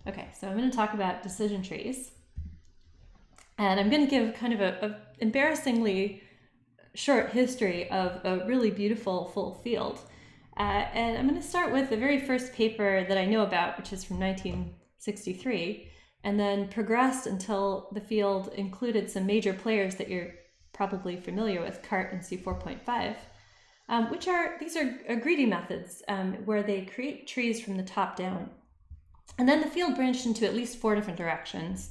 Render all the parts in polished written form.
Okay, so I'm going to talk about decision trees. And I'm going to give kind of a embarrassingly short history of a really beautiful full field. And I'm going to start with the very first paper that I know about, which is from 1963, and then progressed until the field included some major players that you're probably familiar with, CART and C4.5, these are greedy methods where they create trees from the top down. And then the field branched into at least 4 different directions.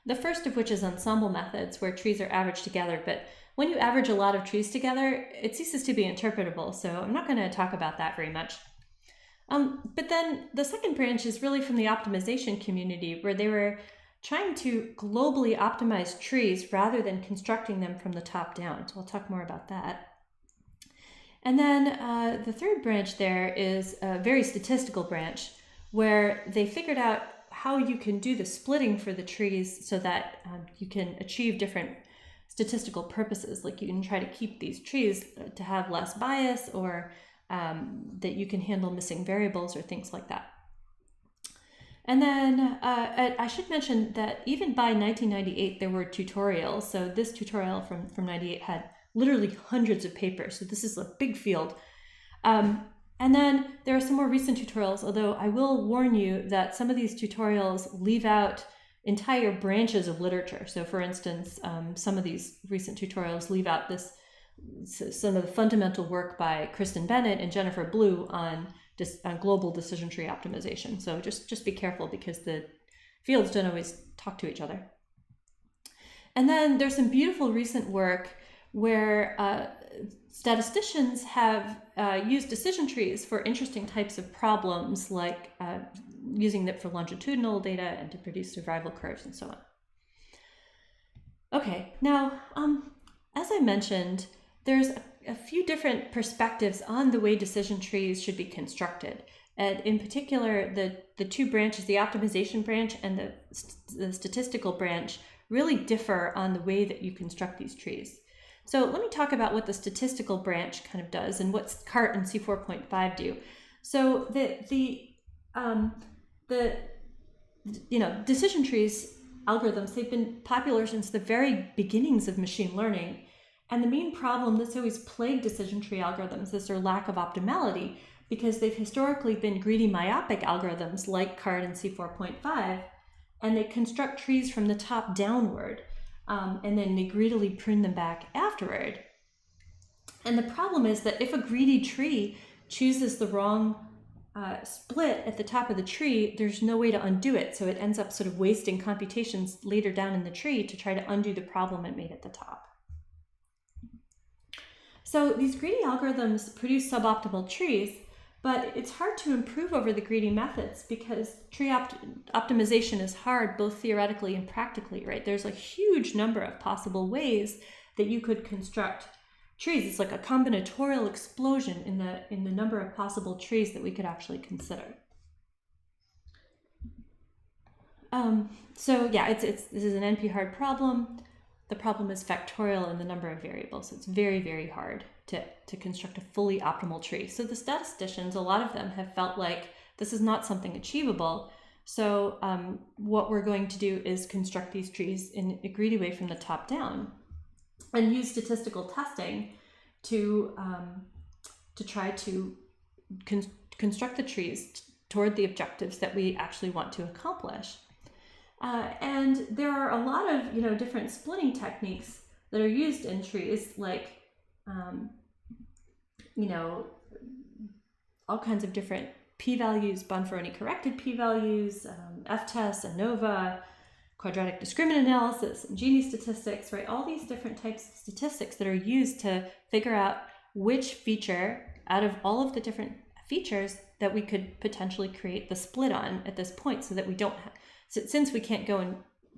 The first of which is ensemble methods, where trees are averaged together, but when you average a lot of trees together, it ceases to be interpretable, so I'm not going to talk about that very much. But then the second branch is really from the optimization community, where they were trying to globally optimize trees rather than constructing them from the top down. So I'll talk more about that. And then the third branch there is a very statistical branch, where they figured out how you can do the splitting for the trees so that you can achieve different statistical purposes. Like you can try to keep these trees to have less bias, or that you can handle missing variables or things like that. And then I should mention that even by 1998, there were tutorials. So this tutorial from 98 had literally hundreds of papers. So this is a big field. And then there are some more recent tutorials, although I will warn you that some of these tutorials leave out entire branches of literature. So for instance, some of these recent tutorials leave out some of the fundamental work by Kristen Bennett and Jennifer Blue on global decision tree optimization. So just be careful, because the fields don't always talk to each other. And then there's some beautiful recent work where statisticians have used decision trees for interesting types of problems, like using them for longitudinal data and to produce survival curves and so on. Okay, now, as I mentioned, there's a few different perspectives on the way decision trees should be constructed. And in particular, the 2 branches, the optimization branch and the statistical branch, really differ on the way that you construct these trees. So let me talk about what the statistical branch kind of does and what CART and C4.5 do. So the decision trees algorithms, they've been popular since the very beginnings of machine learning. And the main problem that's always plagued decision tree algorithms is their lack of optimality, because they've historically been greedy, myopic algorithms like CART and C4.5, and they construct trees from the top downward. And then they greedily prune them back afterward. And the problem is that if a greedy tree chooses the wrong split at the top of the tree, there's no way to undo it. So it ends up sort of wasting computations later down in the tree to try to undo the problem it made at the top. So these greedy algorithms produce suboptimal trees, but it's hard to improve over the greedy methods, because tree optimization is hard, both theoretically and practically, right? There's a huge number of possible ways that you could construct trees. It's like a combinatorial explosion in the number of possible trees that we could actually consider. So yeah, this is an NP-hard problem. The problem is factorial in the number of variables. So it's very, very hard to construct a fully optimal tree. So the statisticians, a lot of them have felt like this is not something achievable. So what we're going to do is construct these trees in a greedy way from the top down, and use statistical testing to try to construct the trees toward the objectives that we actually want to accomplish. And there are a lot of different splitting techniques that are used in trees, like all kinds of different p-values, Bonferroni corrected p-values, f-tests, ANOVA, quadratic discriminant analysis, and Gini statistics, right? All these different types of statistics that are used to figure out which feature out of all of the different features that we could potentially create the split on at this point, so that we don't since we can't go and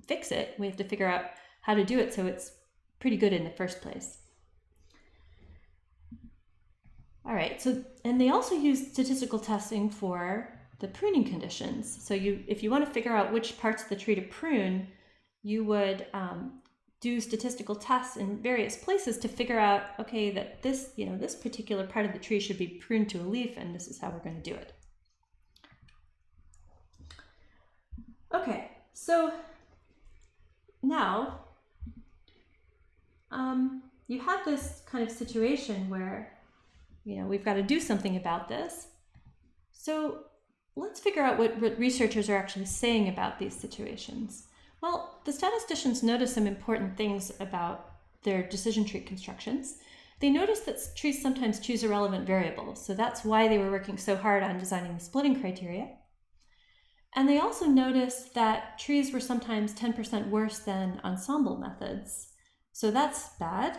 fix it, we have to figure out how to do it so it's pretty good in the first place. All right, and they also use statistical testing for the pruning conditions. So if you want to figure out which parts of the tree to prune, you would do statistical tests in various places to figure out, okay, that this particular part of the tree should be pruned to a leaf, and this is how we're going to do it. So now you have this kind of situation where, we've got to do something about this. So let's figure out what researchers are actually saying about these situations. Well, the statisticians notice some important things about their decision tree constructions. They noticed that trees sometimes choose irrelevant variables, so that's why they were working so hard on designing the splitting criteria. And they also noticed that trees were sometimes 10% worse than ensemble methods. So that's bad.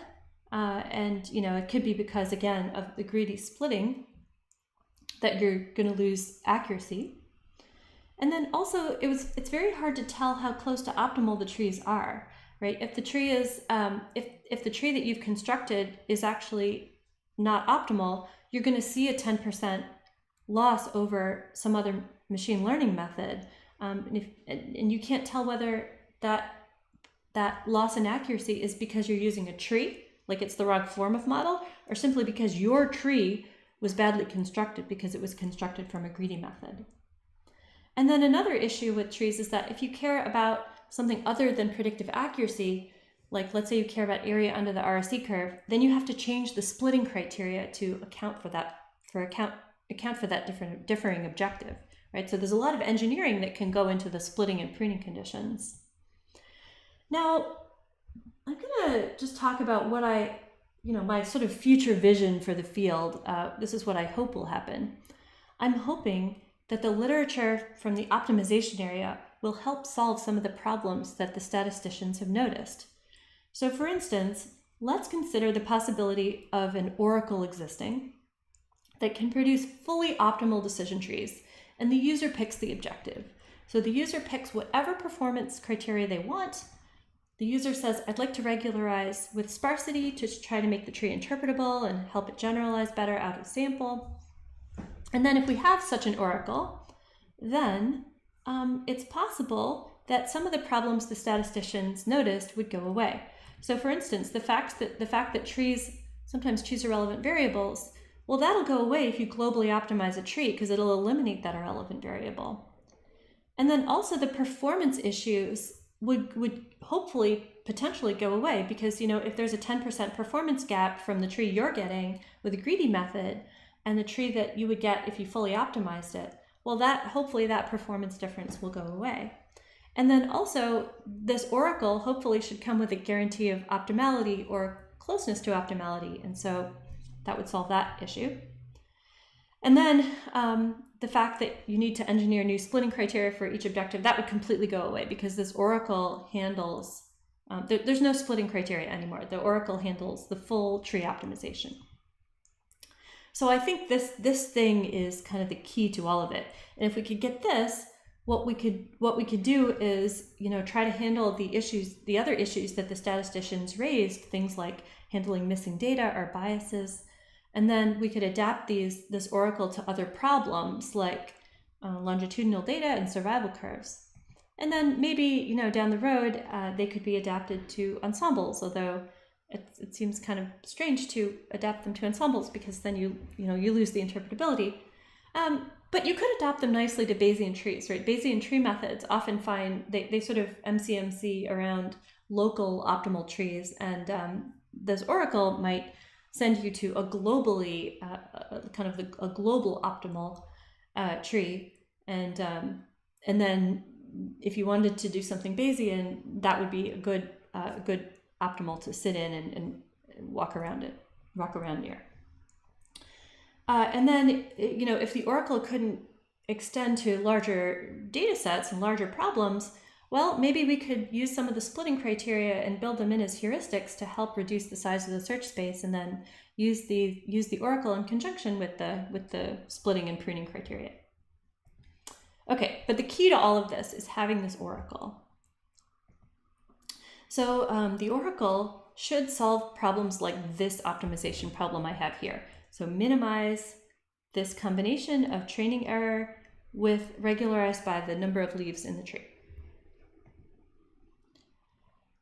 And it could be because, again, of the greedy splitting that you're going to lose accuracy. And then also it's very hard to tell how close to optimal the trees are, right? If the tree is, if the tree that you've constructed is actually not optimal, you're going to see a 10% loss over some other machine learning method. And you can't tell whether that loss in accuracy is because you're using a tree, like it's the wrong form of model, or simply because your tree was badly constructed because it was constructed from a greedy method. And then another issue with trees is that if you care about something other than predictive accuracy, like let's say you care about area under the RSE curve, then you have to change the splitting criteria to account for that, differing objective, right? So there's a lot of engineering that can go into the splitting and pruning conditions. Now, I'm gonna just talk about what my sort of future vision for the field. This is what I hope will happen. I'm hoping that the literature from the optimization area will help solve some of the problems that the statisticians have noticed. So for instance, let's consider the possibility of an oracle existing that can produce fully optimal decision trees, and the user picks the objective. So the user picks whatever performance criteria they want. The user says, I'd like to regularize with sparsity to try to make the tree interpretable and help it generalize better out of sample. And then if we have such an oracle, then it's possible that some of the problems the statisticians noticed would go away. So for instance, the fact that trees sometimes choose irrelevant variables, well, that'll go away if you globally optimize a tree because it'll eliminate that irrelevant variable. And then also the performance issues would hopefully potentially go away because, if there's a 10% performance gap from the tree you're getting with a greedy method and the tree that you would get if you fully optimized it, well, hopefully that performance difference will go away. And then also this oracle hopefully should come with a guarantee of optimality or closeness to optimality. And so that would solve that issue. And then the fact that you need to engineer new splitting criteria for each objective, that would completely go away because this oracle handles, there's no splitting criteria anymore. The oracle handles the full tree optimization. So I think this thing is kind of the key to all of it. And if we could get this, what we could do is, try to handle the other issues that the statisticians raised, things like handling missing data or biases. And then we could adapt this oracle to other problems like longitudinal data and survival curves. And then maybe, down the road, they could be adapted to ensembles, although it seems kind of strange to adapt them to ensembles because then you lose the interpretability. But you could adapt them nicely to Bayesian trees, right? Bayesian tree methods often they sort of MCMC around local optimal trees, and this oracle might send you to a globally, a global optimal tree, and then if you wanted to do something Bayesian, that would be a good optimal to sit in and walk around near. And then, if the oracle couldn't extend to larger data sets and larger problems, well, maybe we could use some of the splitting criteria and build them in as heuristics to help reduce the size of the search space, and then use the oracle in conjunction with the splitting and pruning criteria. Okay, but the key to all of this is having this oracle. So the oracle should solve problems like this optimization problem I have here. So minimize this combination of training error with regularized by the number of leaves in the tree.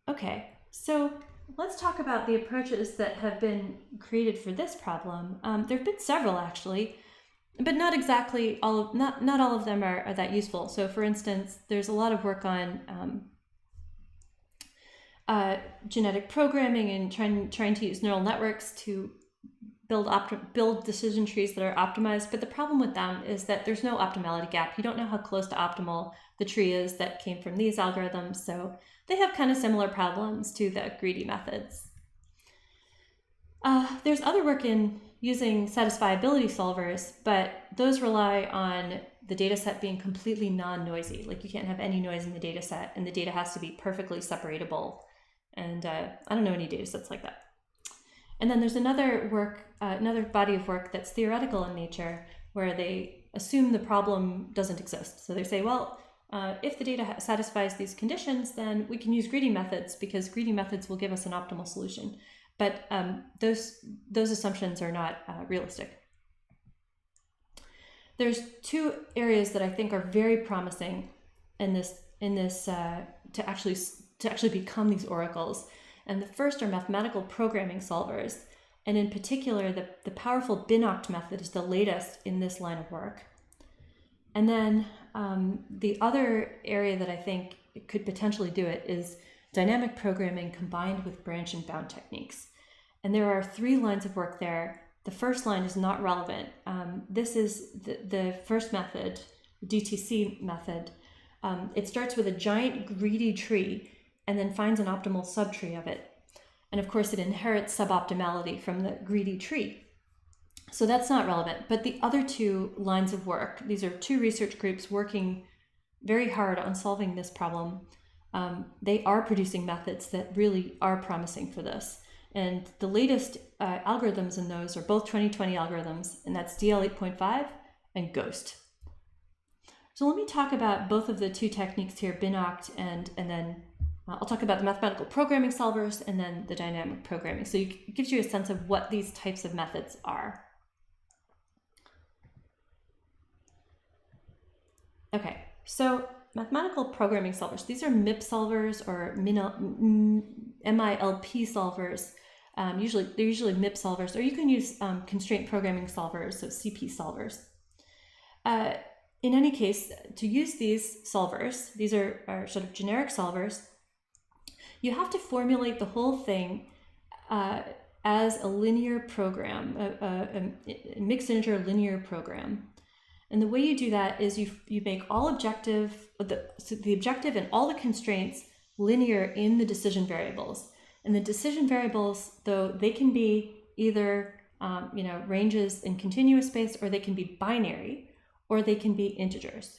Okay, so let's talk about the approaches that have been created for this problem. There have been several, actually. but not exactly all of, not all of them are that useful. So for instance, there's a lot of work on genetic programming and trying to use neural networks to build decision trees that are optimized. But the problem with them is that there's no optimality gap. You don't know how close to optimal the tree is that came from these algorithms. So they have kind of similar problems to the greedy methods. There's other work in using satisfiability solvers, but those rely on the data set being completely non-noisy. Like you can't have any noise in the data set, and the data has to be perfectly separatable. And I don't know any data sets like that. And then there's another body of work that's theoretical in nature, where they assume the problem doesn't exist. So they say, well, if the data satisfies these conditions, then we can use greedy methods because greedy methods will give us an optimal solution. But those assumptions are not realistic. There's two areas that I think are very promising in this to actually become these oracles. And the first are mathematical programming solvers. And in particular, the powerful binoct method is the latest in this line of work. And then the other area that I think could potentially do it is dynamic programming combined with branch and bound techniques. And there are 3 lines of work there. The first line is not relevant. This is the first method, DTC method. It starts with a giant greedy tree and then finds an optimal subtree of it. And of course, it inherits suboptimality from the greedy tree. So that's not relevant. But the other 2 lines of work, these are 2 research groups working very hard on solving this problem. They are producing methods that really are promising for this. And the latest algorithms in those are both 2020 algorithms, and that's DL 8.5 and GHOST. So let me talk about both of the 2 techniques here, binoct, and then I'll talk about the mathematical programming solvers and then the dynamic programming. So it gives you a sense of what these types of methods are. Okay, so mathematical programming solvers, these are MIP solvers or MILP solvers. They're usually MIP solvers, or you can use constraint programming solvers, so CP solvers. In any case, to use these solvers, these are sort of generic solvers, you have to formulate the whole thing as a linear program, a mixed integer linear program. And the way you do that is you make all objective, the objective and all the constraints linear in the decision variables. And the decision variables, though, they can be either ranges in continuous space, or they can be binary, or they can be integers.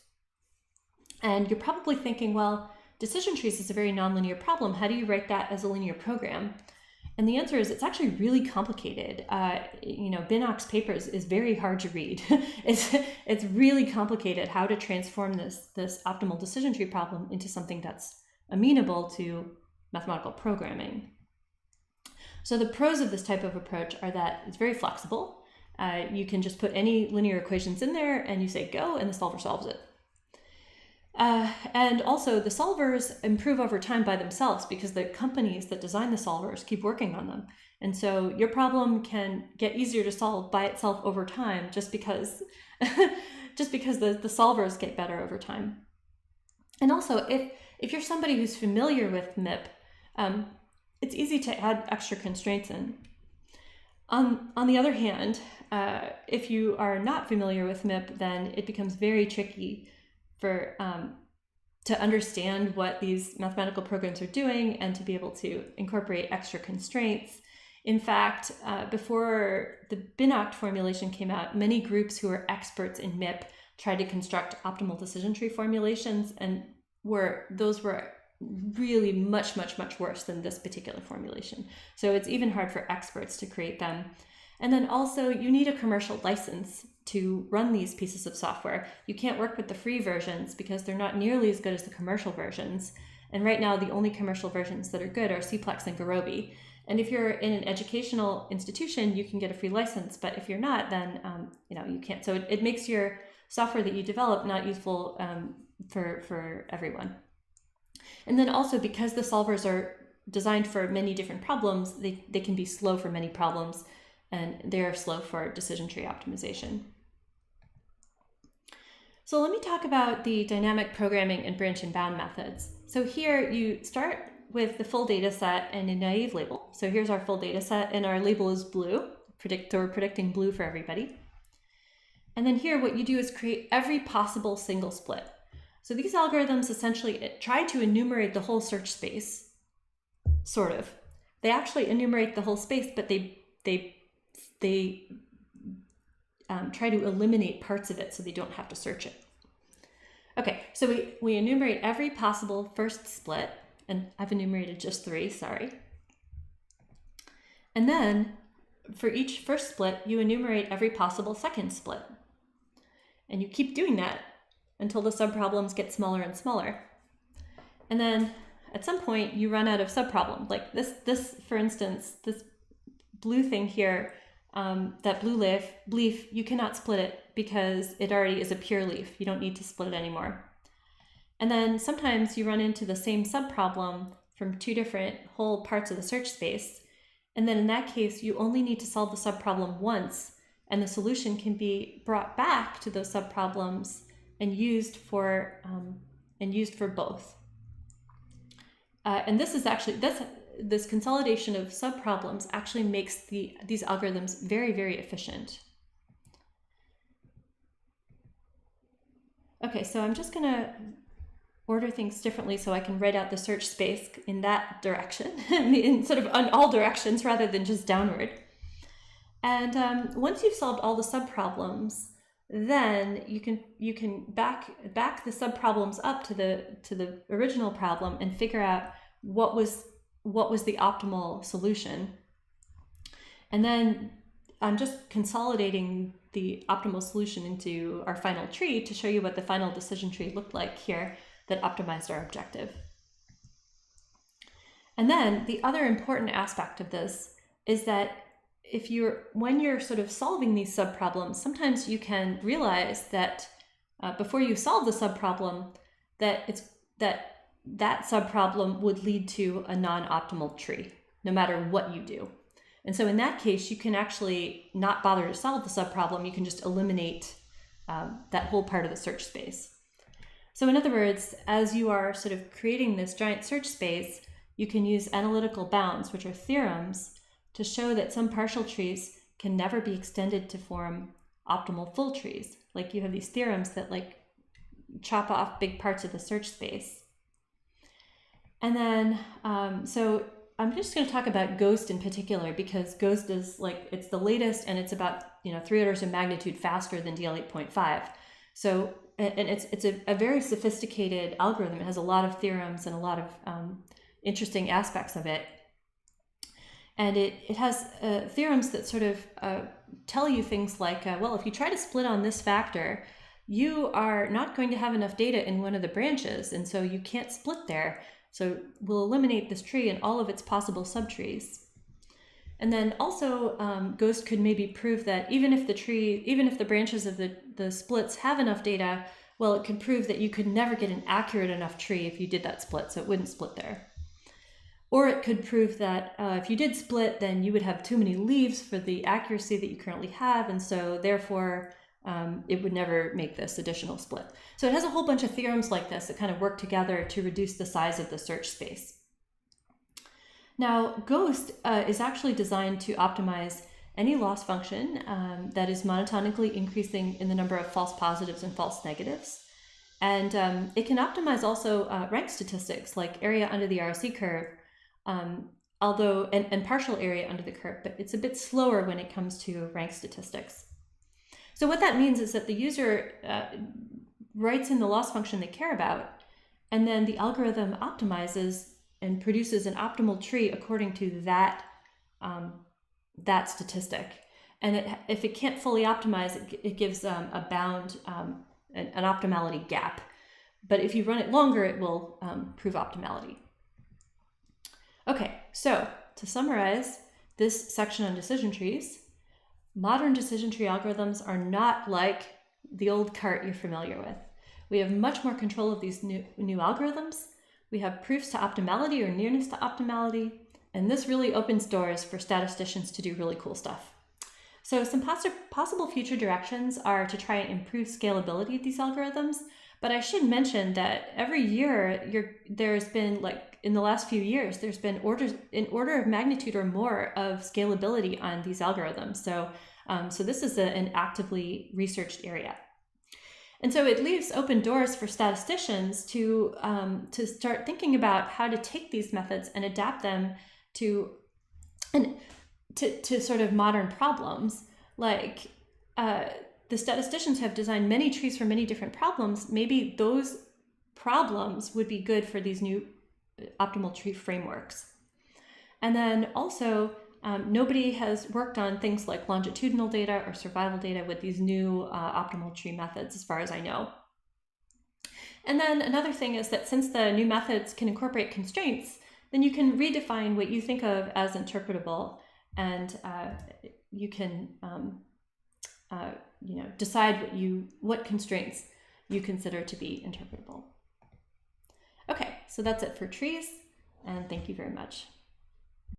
And you're probably thinking, well, decision trees is a very nonlinear problem. How do you write that as a linear program? And the answer is it's actually really complicated. Binoc's papers is very hard to read. It's really complicated how to transform this optimal decision tree problem into something that's amenable to mathematical programming. So the pros of this type of approach are that it's very flexible. You can just put any linear equations in there and you say go, and the solver solves it. And also the solvers improve over time by themselves because the companies that design the solvers keep working on them. And so your problem can get easier to solve by itself over time just because the solvers get better over time. And also if you're somebody who's familiar with MIP, it's easy to add extra constraints in. On the other hand, if you are not familiar with MIP, then it becomes very tricky to understand what these mathematical programs are doing and to be able to incorporate extra constraints. In fact, before the binoct formulation came out, many groups who are experts in MIP tried to construct optimal decision tree formulations, and those were really much worse than this particular formulation. So it's even hard for experts to create them. And then also you need a commercial license to run these pieces of software. You can't work with the free versions because they're not nearly as good as the commercial versions. And right now the only commercial versions that are good are Cplex and Gurobi. And if you're in an educational institution, you can get a free license, but if you're not, then you can't. So it makes your software that you develop not useful for everyone. And then also because the solvers are designed for many different problems, they can be slow for many problems, and they are slow for decision tree optimization. So let me talk about the dynamic programming and branch and bound methods. So here you start with the full data set and a naive label. So here's our full data set and our label is blue. We're predicting blue for everybody. And then here what you do is create every possible single split. So these algorithms essentially try to enumerate the whole search space, sort of. They actually enumerate the whole space, but they try to eliminate parts of it so they don't have to search it. Okay, so we enumerate every possible first split, and I've enumerated just 3, sorry. And then for each first split, you enumerate every possible second split. And you keep doing that until the subproblems get smaller and smaller. And then at some point you run out of subproblems. Like this, for instance, this blue thing here, that blue leaf, you cannot split it because it already is a pure leaf. You don't need to split it anymore. And then sometimes you run into the same subproblem from 2 different whole parts of the search space. And then in that case, you only need to solve the subproblem once, and the solution can be brought back to those subproblems and used for both. And this is actually, this consolidation of subproblems actually makes these algorithms very, very efficient. Okay, so I'm just gonna order things differently so I can write out the search space in that direction, in sort of on all directions rather than just downward. And once you've solved all the subproblems, then you can back the subproblems up to the original problem and figure out what was the optimal solution. And then I'm just consolidating the optimal solution into our final tree to show you what the final decision tree looked like here that optimized our objective. And then the other important aspect of this is that when you're sort of solving these subproblems, sometimes you can realize that before you solve the subproblem, that subproblem would lead to a non-optimal tree, no matter what you do. And so in that case, you can actually not bother to solve the subproblem. You can just eliminate that whole part of the search space. So in other words, as you are sort of creating this giant search space, you can use analytical bounds, which are theorems, to show that some partial trees can never be extended to form optimal full trees. Like you have these theorems that like chop off big parts of the search space. And then, so I'm just going to talk about GHOST in particular because GHOST is like, it's the latest and it's about 3 orders of magnitude faster than DL 8.5. So, and it's a very sophisticated algorithm. It has a lot of theorems and a lot of interesting aspects of it. And it has theorems that sort of tell you things like, well, if you try to split on this factor, you are not going to have enough data in one of the branches, and so you can't split there. So we'll eliminate this tree and all of its possible subtrees. And then also, GHOST could maybe prove that even if the branches of the splits have enough data, well, it could prove that you could never get an accurate enough tree if you did that split, so it wouldn't split there. Or it could prove that if you did split, then you would have too many leaves for the accuracy that you currently have, and so therefore it would never make this additional split. So it has a whole bunch of theorems like this that kind of work together to reduce the size of the search space. Now, GHOST is actually designed to optimize any loss function that is monotonically increasing in the number of false positives and false negatives. And it can optimize also rank statistics like area under the ROC curve, although and partial area under the curve, but it's a bit slower when it comes to rank statistics. So what that means is that the user writes in the loss function they care about, and then the algorithm optimizes and produces an optimal tree according to that statistic. And if it can't fully optimize, it gives a bound, an optimality gap. But if you run it longer, it will prove optimality. Okay, so to summarize this section on decision trees, modern decision tree algorithms are not like the old cart you're familiar with. We have much more control of these new algorithms. We have proofs to optimality or nearness to optimality, and this really opens doors for statisticians to do really cool stuff. So some possible future directions are to try and improve scalability of these algorithms. But I should mention that every year there's been, like in the last few years, there's been an order of magnitude or more of scalability on these algorithms. So, so this is an actively researched area. And so it leaves open doors for statisticians to start thinking about how to take these methods and adapt them to sort of modern problems. Like the statisticians have designed many trees for many different problems. Maybe those problems would be good for these new optimal tree frameworks. And then also, nobody has worked on things like longitudinal data or survival data with these new optimal tree methods, as far as I know. And then another thing is that since the new methods can incorporate constraints, then you can redefine what you think of as interpretable, and you can decide what constraints you consider to be interpretable. Okay, so that's it for trees, and thank you very much.